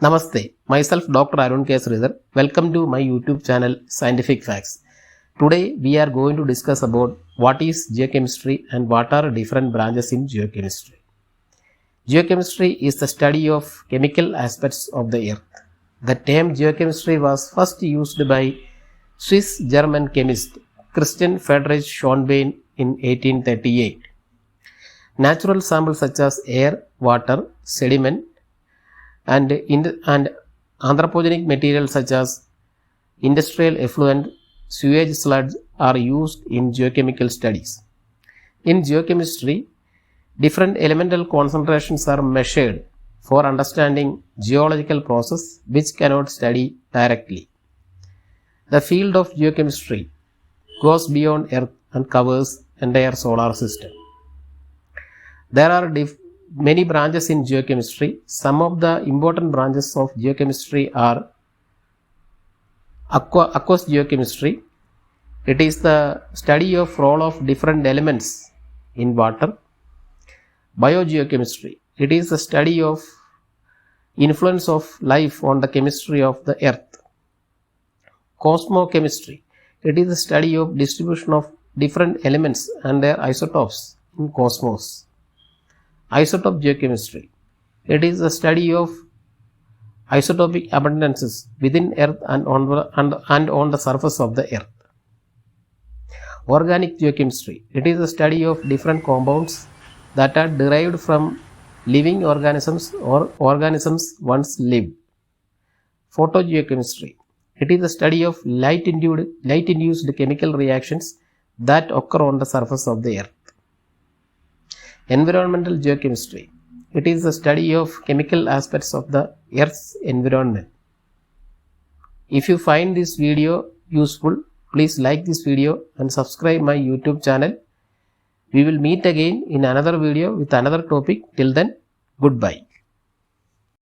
Namaste, myself Dr. Arun K. Sridhar. Welcome to my YouTube channel Scientific Facts. Today we are going to discuss about what is geochemistry and what are different branches in geochemistry. Geochemistry is the study of chemical aspects of the earth. The term geochemistry was first used by Swiss-German chemist Christian Friedrich Schonbein in 1838. Natural samples such as air, water, sediment, and anthropogenic materials such as industrial effluent, sewage sludge are used in geochemical studies. In geochemistry, different elemental concentrations are measured for understanding geological process which cannot study directly. The field of geochemistry goes beyond Earth and covers entire solar system. There are many branches in geochemistry. Some of the important branches of geochemistry are aqueous geochemistry. It is the study of role of different elements in water. Biogeochemistry. It is the study of influence of life on the chemistry of the earth. Cosmochemistry. It is the study of distribution of different elements and their isotopes in cosmos. Isotope geochemistry. It is the study of isotopic abundances within earth and on the surface of the earth. Organic geochemistry. It is the study of different compounds that are derived from living organisms or organisms once lived. Photogeochemistry. It is the study of light-induced chemical reactions that occur on the surface of the earth. Environmental geochemistry. It is the study of chemical aspects of the Earth's environment. If you find this video useful, please like this video and subscribe my YouTube channel. We will meet again in another video with another topic. Till then, goodbye.